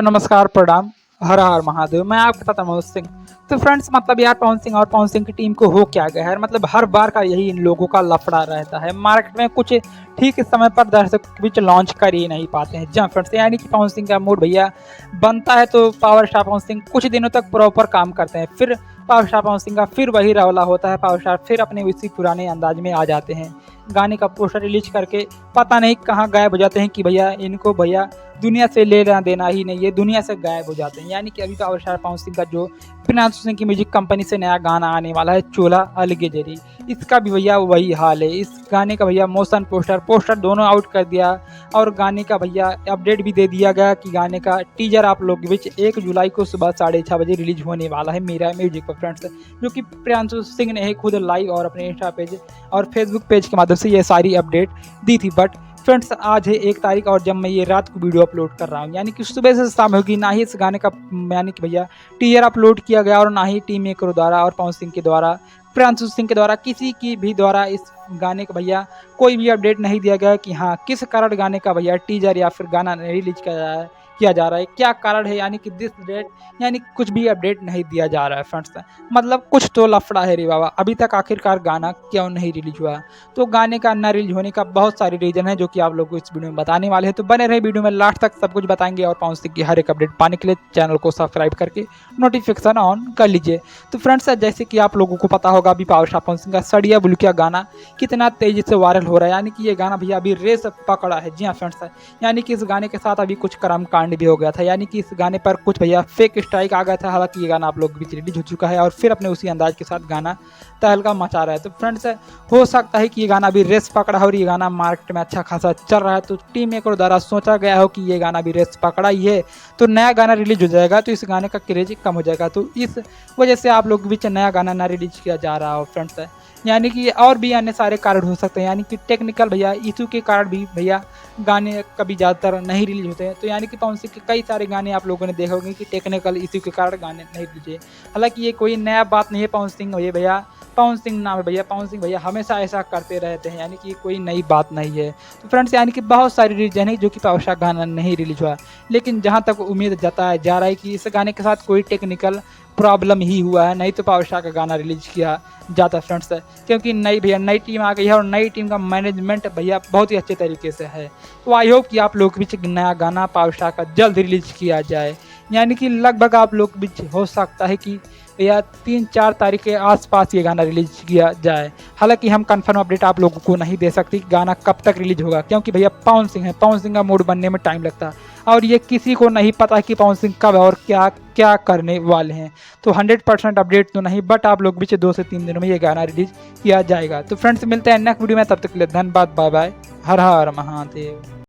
नमस्कार, प्रणाम, हर हर महादेव। मैं आपको बताता हूँ सिंह। तो फ्रेंड्स मतलब यार पवन सिंह और पवन सिंह की टीम को हो क्या गया है, मतलब हर बार का यही इन लोगों का लफड़ा रहता है। मार्केट में कुछ ठीक इस समय पर दर्शकों के बीच लॉन्च कर ही नहीं पाते हैं। जहाँ फ्रेंड्स यानी कि पवन सिंह का मूड भैया बनता है तो पावर स्टार पवन सिंह कुछ दिनों तक प्रॉपर काम करते हैं, फिर पावर स्टार पवन सिंह का फिर वही रौला होता है। पावर स्टार फिर अपने उसी पुराने अंदाज में आ जाते हैं, गाने का पोस्टर रिलीज करके पता नहीं कहाँ गायब हो जाते हैं कि भैया इनको भैया दुनिया से लेना देना ही नहीं है, दुनिया से गायब हो जाते हैं। यानी कि अभी पावर स्टार पवन सिंह का जो प्रियांशु सिंह की म्यूजिक कंपनी से नया गाना आने वाला है चोला अलगे जरी, इसका भी भैया वही हाल है। इस गाने का भैया मोशन पोस्टर दोनों आउट कर दिया और गाने का भैया अपडेट भी दे दिया गया कि गाने का टीजर आप लोग के बीच 1 जुलाई को सुबह 6:30 बजे रिलीज होने वाला है मेरा म्यूजिक पर फ्रेंड्स, जो कि प्रियांशु सिंह ने ही खुद लाइव और अपने इंस्टा पेज और फेसबुक पेज के माध्यम से ये सारी अपडेट दी थी। बट फ्रेंड्स आज है 1 तारीख और जब मैं ये रात को वीडियो अपलोड कर रहा हूँ, यानी कि सुबह से शाम होगी, ना ही इस गाने का यानी कि भैया टीजर अपलोड किया गया और ना ही टीम मेकर द्वारा और पवन सिंह के द्वारा प्रियांशु सिंह के द्वारा किसी की भी द्वारा इस गाने का भैया कोई भी अपडेट नहीं दिया गया कि हाँ किस कारण गाने का भैया टीजर या फिर गाना नहीं रिलीज किया जा रहा है, क्या कारण है, यानी कि दिस डेट, यानी कुछ भी अपडेट नहीं दिया जा रहा है फ्रेंड्स। मतलब कुछ तो लफड़ा है रे बाबा, अभी तक आखिरकार गाना क्यों नहीं रिलीज हुआ। तो गाने का ना रिलीज होने का बहुत सारे रीजन है जो कि आप लोग को इस वीडियो में बताने वाले हैं, तो बने रहे वीडियो में लास्ट तक, सब कुछ बताएंगे। और पवन सिंह की हर एक अपडेट पाने के लिए चैनल को सब्सक्राइब करके नोटिफिकेशन ऑन कर लीजिए। तो फ्रेंड्स जैसे कि आप लोगों को पता होगा अभी पावर स्टार पवन सिंह का सड़िया बुलकिया गाना कितना तेजी से वायरल हो रहा है, यानी कि ये गाना भैया अभी रेस पकड़ा है। जी हाँ फ्रेंड्स, यानी कि इस गाने के साथ अभी कुछ कर्म कांड भी हो गया था, यानी कि इस गाने पर कुछ भैया फेक स्ट्राइक आ गया था। हालांकि ये गाना आप लोग बीच रिलीज हो चुका है और फिर अपने उसी अंदाज के साथ गाना तहलका मचा रहा है। तो फ्रेंड्स हो सकता है कि ये गाना अभी रेस पकड़ा हो और ये गाना मार्केट में अच्छा खासा चल रहा है, तो टीम मेकर द्वारा सोचा गया हो कि ये गाना भी रेस पकड़ा ही है तो नया गाना रिलीज हो जाएगा, तो इस गाने का क्रेज कम हो जाएगा। तो इस वजह से आप लोग के बीच नया गाना ना रिलीज किया जा रहा हो फ्रेंड्स, यानी कि और भी अन्य सारे कारण हो सकते हैं, यानी कि टेक्निकल भैया इशू के कारण भी भैया गाने कभी ज़्यादातर नहीं रिलीज होते हैं। तो यानी कि पवन सिंह के कई सारे गाने आप लोगों ने देखा होंगे कि टेक्निकल इशू के कारण गाने नहीं रिलीज। हालांकि ये कोई नया बात नहीं है, पवन सिंह भैया पवन सिंह नाम है भैया, पवन सिंह भैया हमेशा ऐसा करते रहते हैं, यानी कि कोई नई बात नहीं है। तो फ्रेंड्स यानी कि बहुत सारी रीजन है जो कि पावर स्टार गाना नहीं रिलीज हुआ, लेकिन जहाँ तक उम्मीद जताया जा रहा है कि इस गाने के साथ कोई टेक्निकल प्रॉब्लम ही हुआ है, नहीं तो पावर स्टार का गाना रिलीज किया जाता फ्रेंड्स, क्योंकि नई भैया नई टीम आ गई है और नई टीम का मैनेजमेंट भैया बहुत ही अच्छे तरीके से है। तो आई होप कि आप लोग के बीच नया गाना पावर स्टार का जल्द रिलीज किया जाए, यानी कि लगभग आप लोग के बीच हो सकता है कि भैया 3-4 तारीख के आसपास ये गाना रिलीज किया जाए। हालांकि हम कंफर्म अपडेट आप लोगों को नहीं दे सकते कि गाना कब तक रिलीज होगा, क्योंकि भैया पवन सिंह है, पवन सिंह का मूड बनने में टाइम लगता है और ये किसी को नहीं पता कि पवन सिंह कब और क्या क्या करने वाले हैं। तो 100% अपडेट तो नहीं, बट आप लोग बीच 2 से 3 दिनों में ये गाना रिलीज किया जाएगा। तो फ्रेंड्स मिलते हैं नेक्स्ट वीडियो में, तब तक के लिए धन्यवाद, बाय बाय, हर हर महादेव।